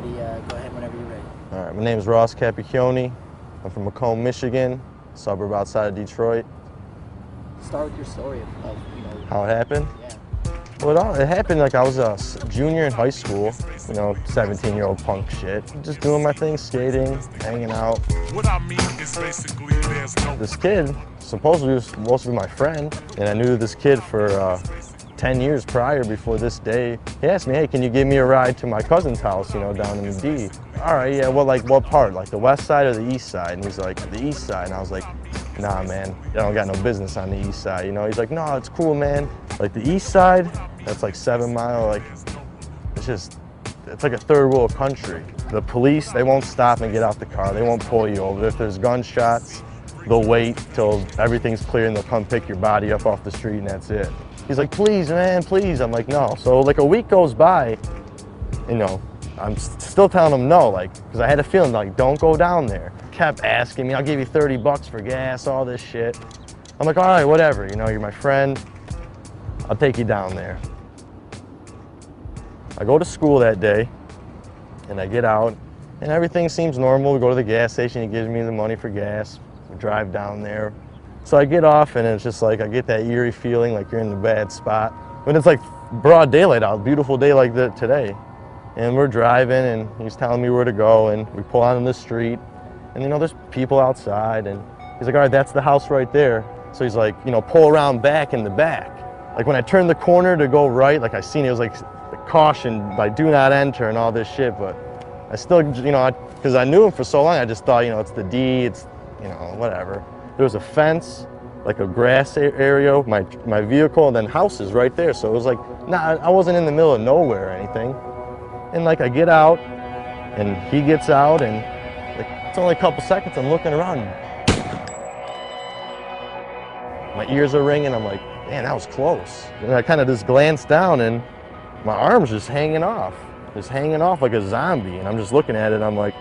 ready, go ahead whenever you're ready. All right, my name is Ross Capicchione. I'm from Macomb, Michigan, suburb outside of Detroit. Start with your story of How it happened? Yeah. Well, it happened like I was a junior in high school, 17-year-old punk shit. Just doing my thing, skating, hanging out. What I mean is basically there's no... This kid supposedly was supposed to be my friend, and I knew this kid for 10 years prior before this day. He asked me, hey, can you give me a ride to my cousin's house, down in the D? All right, yeah, well, like what part? Like the west side or the east side? And he's like, the east side. And I was like, nah, man, I don't got no business on the east side, He's like, no, it's cool, man. Like the east side, that's like 7 Mile, like, it's like a third world country. The police, they won't stop and get out the car. They won't pull you over. If there's gunshots, they'll wait till everything's clear and they'll come pick your body up off the street and that's it. He's like, please, man, please. I'm like, no. So like a week goes by, I'm still telling him no, because I had a feeling, don't go down there. Kept asking me, I'll give you 30 bucks for gas, all this shit. I'm like, all right, whatever, you're my friend. I'll take you down there. I go to school that day, and I get out, and everything seems normal. We go to the gas station, he gives me the money for gas. We drive down there. So I get off, and it's just like, I get that eerie feeling like you're in a bad spot. But it's like broad daylight out, beautiful day like today. And we're driving, and he's telling me where to go, and we pull onto the street, and there's people outside, and he's like, all right, that's the house right there. So he's like, pull around back in the back. Like when I turned the corner to go right, like I seen it was like caution, do not enter and all this shit, but I still, because I knew him for so long, I just thought, it's the D, it's, whatever. There was a fence, like a grass area, my vehicle, and then houses right there. So it was like, I wasn't in the middle of nowhere or anything. And like I get out, and he gets out, and it's only a couple seconds, I'm looking around. My ears are ringing, I'm like, man, that was close. And I kind of just glanced down, and my arm's just hanging off like a zombie. And I'm just looking at it, I'm like,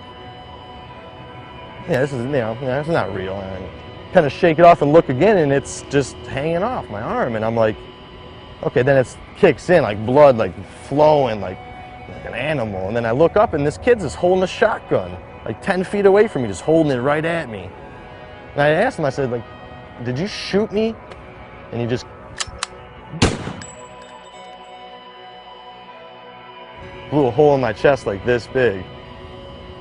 yeah, this is, it's not real. And I kind of shake it off and look again, and it's just hanging off my arm. And I'm like, okay, then it kicks in, like blood, like flowing, like an animal. And then I look up, and this kid's just holding a shotgun, like 10 feet away from me, just holding it right at me. And I asked him, I said, like, did you shoot me? And he just blew a hole in my chest like this big.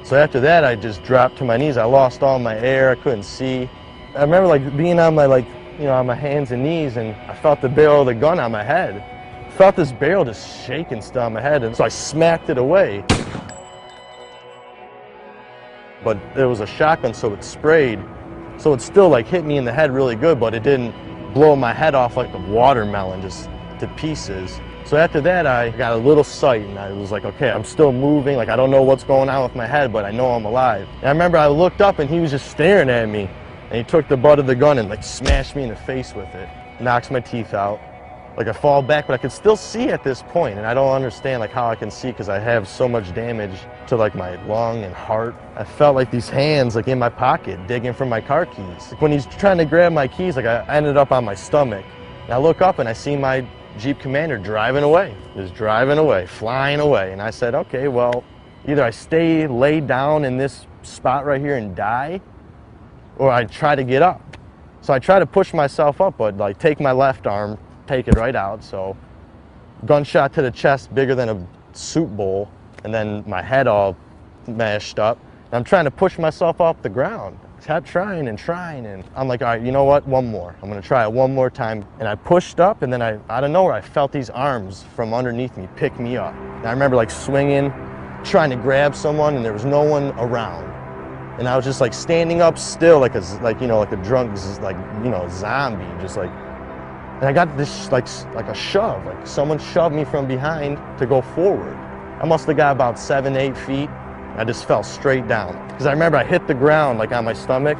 So after that, I just dropped to my knees. I lost all my air. I couldn't see. I remember being on my on my hands and knees, and I felt the barrel of the gun on my head. I felt this barrel just shaking still on my head, and so I smacked it away. But there was a shotgun, so it sprayed. So it still hit me in the head really good, but it didn't blow my head off like a watermelon, just to pieces. So after that, I got a little sight, and I was like, okay, I'm still moving. I don't know what's going on with my head, but I know I'm alive. And I remember I looked up, and he was just staring at me, and he took the butt of the gun and smashed me in the face with it. Knocks my teeth out. I fall back, but I could still see at this point, and I don't understand how I can see, because I have so much damage to my lung and heart. I felt like these hands in my pocket digging for my car keys. When he's trying to grab my keys, I ended up on my stomach. And I look up and I see my Jeep Commander driving away, just driving away, flying away. And I said, okay, well, either I stay laid down in this spot right here and die, or I try to get up. So I try to push myself up, but take my left arm, take it right out. So gunshot to the chest, bigger than a soup bowl, and then my head all mashed up. And I'm trying to push myself off the ground. Kept trying, and I'm like, all right, you know what, one more. I'm gonna try it one more time. And I pushed up, and then out of nowhere, I felt these arms from underneath me pick me up. And I remember swinging, trying to grab someone, and there was no one around. And I was just standing up still, like a drunk, zombie, just and I got this like a shove, someone shoved me from behind to go forward. I must have got about 7, 8 feet. I just fell straight down. Because I remember I hit the ground on my stomach.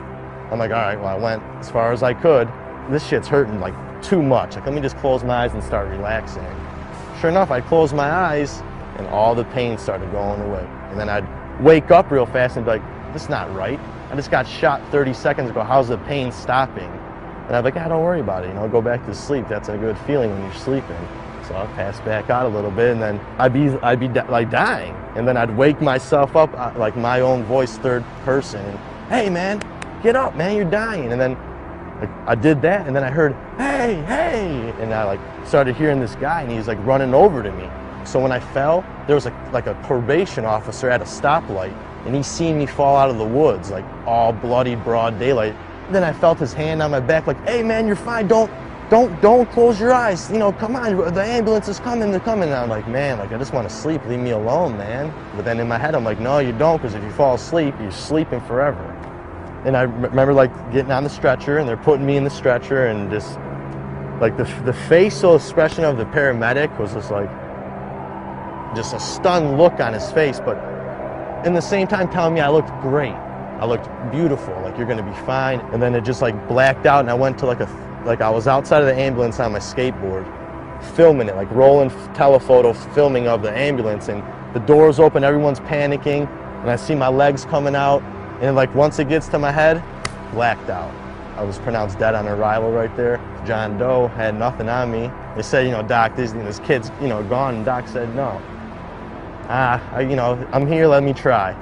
I'm like, all right, well, I went as far as I could. This shit's hurting too much. Let me just close my eyes and start relaxing. Sure enough, I closed my eyes, and all the pain started going away. And then I'd wake up real fast and be like, this is not right. I just got shot 30 seconds ago. How's the pain stopping? And I'd be like, don't worry about it. Go back to sleep. That's a good feeling when you're sleeping. So I'd pass back out a little bit, and then I'd be like dying. And then I'd wake myself up, like my own voice, third person. And, hey man, get up, man, you're dying. And then like, I did that, and then I heard, hey, hey. And I like started hearing this guy, and he's like running over to me. So when I fell, there was like a probation officer at a stoplight, and he seen me fall out of the woods, like all bloody broad daylight. Then I felt his hand on my back, like, hey man, you're fine, don't close your eyes, you know, come on, the ambulance is coming, they're coming. And I'm like, man, like I just want to sleep, leave me alone, man. But then in my head, I'm like, no, you don't, because if you fall asleep, you're sleeping forever. And I remember like getting on the stretcher, and they're putting me in the stretcher, and just like the facial expression of the paramedic was just like, just a stunned look on his face, but in the same time telling me I looked great. I looked beautiful, like you're gonna be fine. And then it just like blacked out, and I went to like I was outside of the ambulance on my skateboard, filming it, like rolling telephoto filming of the ambulance, and the doors open, everyone's panicking, and I see my legs coming out, and like once it gets to my head, blacked out. I was pronounced dead on arrival right there. John Doe had nothing on me. They said, you know, Doc, this kid's, you know, gone, and Doc said no. You know, I'm here, let me try.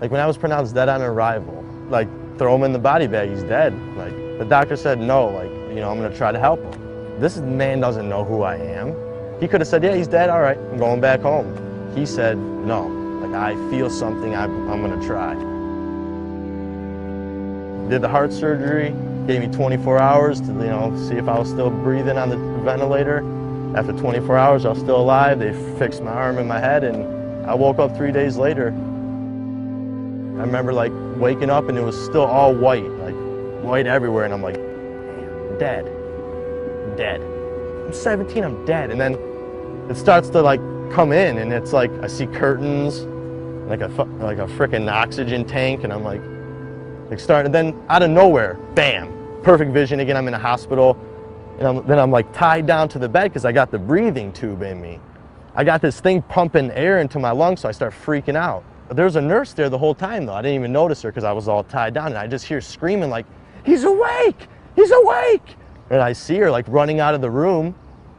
Like when I was pronounced dead on arrival, like throw him in the body bag, he's dead. Like the doctor said no, like, you know, I'm gonna try to help him. This man doesn't know who I am. He could have said, yeah, he's dead, all right, I'm going back home. He said no, like I feel something, I'm gonna try. Did the heart surgery, gave me 24 hours to, you know, see if I was still breathing on the ventilator. After 24 hours, I was still alive. They fixed my arm and my head, and I woke up 3 days later. I remember like waking up, and it was still all white, like white everywhere, and I'm like, dead. I'm 17, I'm dead. And then it starts to like come in, and it's like I see curtains, like a freaking oxygen tank, and I'm like starting, then out of nowhere, bam, perfect vision again. I'm in a hospital, and then I'm like tied down to the bed because I got the breathing tube in me. I got this thing pumping air into my lungs, so I start freaking out. There was a nurse there the whole time though. I didn't even notice her because I was all tied down, and I just hear screaming like, he's awake, he's awake. And I see her like running out of the room,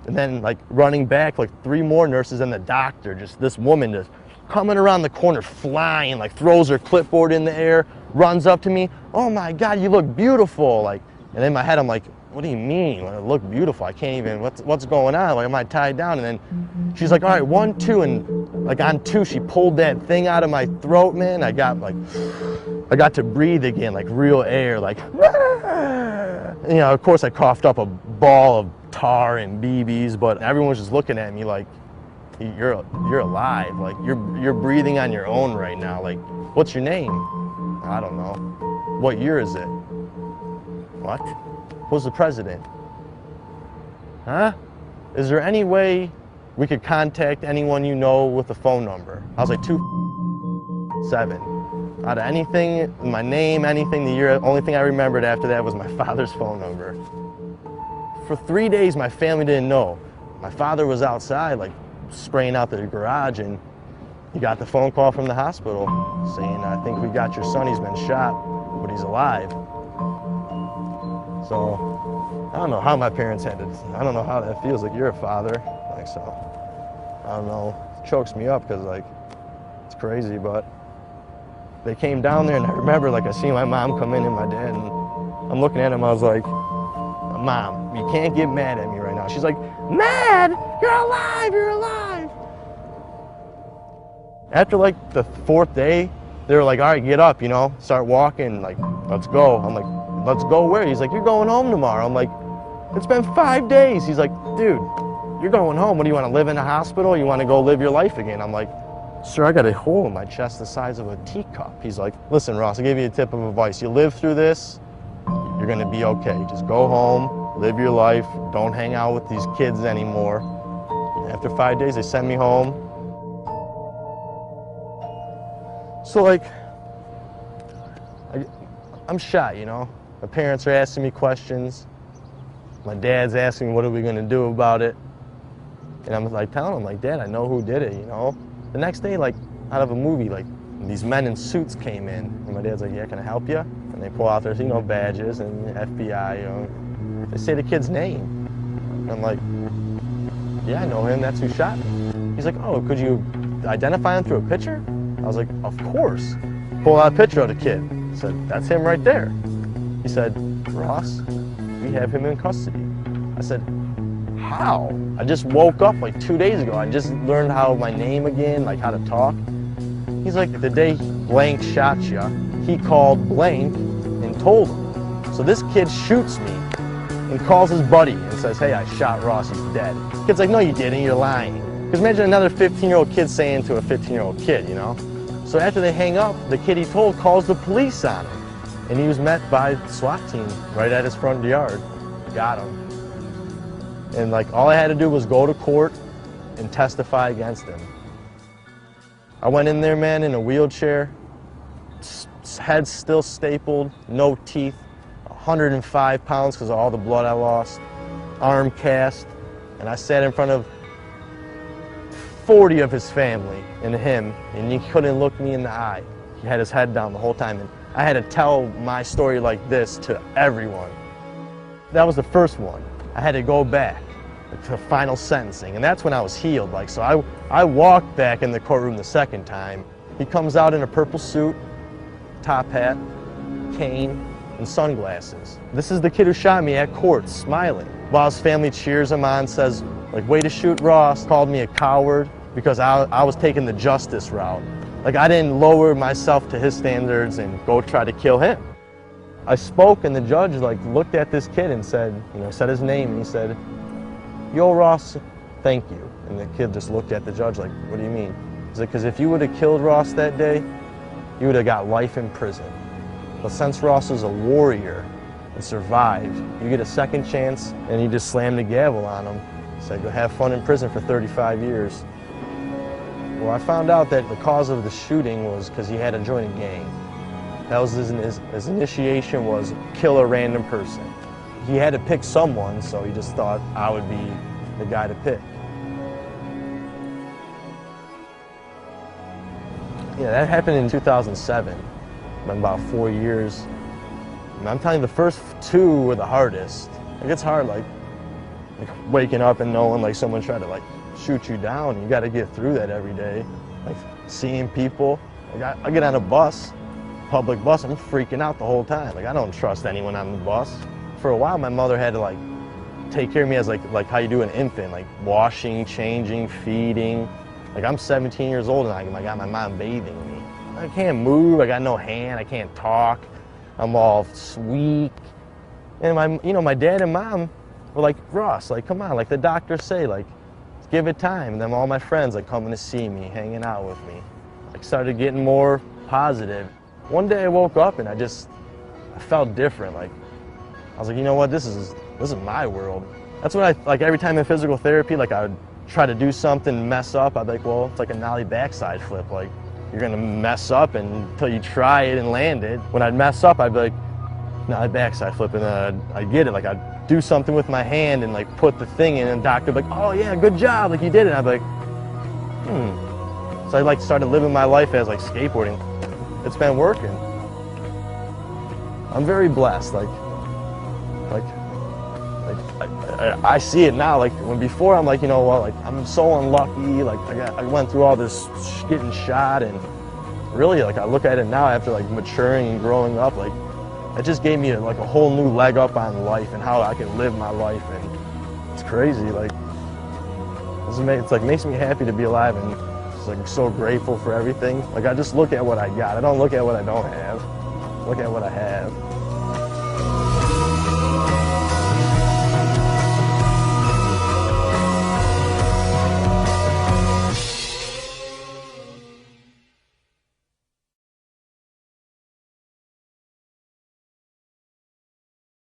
and then like running back, like 3 more nurses and the doctor, just this woman just coming around the corner, flying, like throws her clipboard in the air, runs up to me, oh my God, you look beautiful. Like, and in my head, I'm like, what do you mean? I look beautiful. I can't even, what's going on? Like, am I tied down? And then she's like, all right, 1, 2, and like on 2, she pulled that thing out of my throat, man. I got to breathe again, like real air, like, you know, of course I coughed up a ball of tar and BBs, but everyone was just looking at me like, you're alive, like you're breathing on your own right now. Like, what's your name? I don't know. What year is it? What? Who's the president? Huh? Is there any way we could contact anyone you know with a phone number? I was like, 2-7. Out of anything, my name, anything, the year, only thing I remembered after that was my father's phone number. For 3 days, my family didn't know. My father was outside, like, spraying out the garage, and he got the phone call from the hospital saying, I think we got your son, he's been shot, but he's alive. So, I don't know how my parents had it. I don't know how that feels, like you're a father. Like, so, I don't know, it chokes me up because, like, it's crazy, but they came down there, and I remember, like, I seen my mom come in and my dad, and I'm looking at him, I was like, Mom, you can't get mad at me right now. She's like, mad? You're alive, you're alive. After like the 4th day, they were like, all right, get up, you know, start walking, like, let's go. I'm like, let's go where? He's like, you're going home tomorrow. I'm like, it's been 5 days. He's like, dude, you're going home. What do you want to live in a hospital? You want to go live your life again? I'm like, sir, I got a hole in my chest the size of a teacup. He's like, listen, Ross, I'll give you a tip of advice. You live through this, you're gonna be okay. Just go home, live your life, don't hang out with these kids anymore. After 5 days, they sent me home. So like, I'm shot, you know? My parents are asking me questions. My dad's asking me, what are we gonna do about it? And I'm like telling him, like, Dad, I know who did it, you know? The next day, like, out of a movie. Like, these men in suits came in, and my dad's like, yeah, can I help you? And they pull out their, you know, badges and FBI, you know. They say the kid's name. And I'm like, yeah, I know him, that's who shot me. He's like, oh, could you identify him through a picture? I was like, of course. Pull out a picture of the kid. I said, that's him right there. He said, Ross, we have him in custody. I said, how? I just woke up like 2 days ago. I just learned how my name again, like how to talk. He's like, the day blank shot you, he called blank and told him. So this kid shoots me and calls his buddy and says, hey, I shot Ross, he's dead. The kid's like, no, you didn't, you're lying. Because imagine another 15-year-old kid saying to a 15-year-old kid, you know? So after they hang up, the kid he told calls the police on him. And he was met by the SWAT team right at his front yard. Got him. And like, all I had to do was go to court and testify against him. I went in there, man, in a wheelchair, head still stapled, no teeth, 105 pounds because of all the blood I lost, arm cast, and I sat in front of 40 of his family and him, and he couldn't look me in the eye. He had his head down the whole time, and I had to tell my story like this to everyone. That was the first one. I had to go back to final sentencing, and that's when I was healed. Like, so I walked back in the courtroom the second time. He comes out in a purple suit, top hat, cane, and sunglasses. This is the kid who shot me at court, smiling. While his family cheers him on, says, like, way to shoot Ross, called me a coward because I was taking the justice route. Like, I didn't lower myself to his standards and go try to kill him. I spoke, and the judge like looked at this kid and said, you know, said his name, and he said, yo, Ross, thank you. And the kid just looked at the judge like, what do you mean? He's like, because if you would have killed Ross that day, you would have got life in prison. But since Ross was a warrior and survived, you get a second chance, and he just slammed the gavel on him. He said, go have fun in prison for 35 years. Well, I found out that the cause of the shooting was because he had to join a gang. That was his initiation, was kill a random person. He had to pick someone, so he just thought I would be the guy to pick. Yeah, that happened in 2007. Been about 4 years. And I'm telling you, the first two were the hardest. It gets hard, like waking up and knowing like someone tried to like shoot you down. You got to get through that every day. Like seeing people. Like I get on a bus, public bus, I'm freaking out the whole time. Like I don't trust anyone on the bus. For a while, my mother had to like take care of me as like how you do an infant, like washing, changing, feeding. Like I'm 17 years old and I got my mom bathing me. I can't move, I got no hand, I can't talk. I'm all weak. And my dad and mom were like, Ross, like come on, like the doctors say, like give it time. And then all my friends like coming to see me, hanging out with me. Like started getting more positive. One day I woke up and I felt different. Like I was like, you know what, this is my world. That's what like every time in physical therapy, like I would try to do something, mess up, I'd be like, well, it's like a nollie backside flip. Like you're gonna mess up until you try it and land it. When I'd mess up, I'd be like, nollie backside flip, and then I'd get it. Like I'd do something with my hand and like put the thing in, and the doctor would be like, oh yeah, good job, like you did it. And I'd be like, So I like started living my life as like skateboarding. It's been working. I'm very blessed. I see it now. Like when before, I'm like, you know what? Like I'm so unlucky. Like I went through all this getting shot, and really, like I look at it now after like maturing and growing up. Like it just gave me like a whole new leg up on life and how I can live my life. And it's crazy. Like it's like makes me happy to be alive, and just like so grateful for everything. Like I just look at what I got. I don't look at what I don't have. Look at what I have.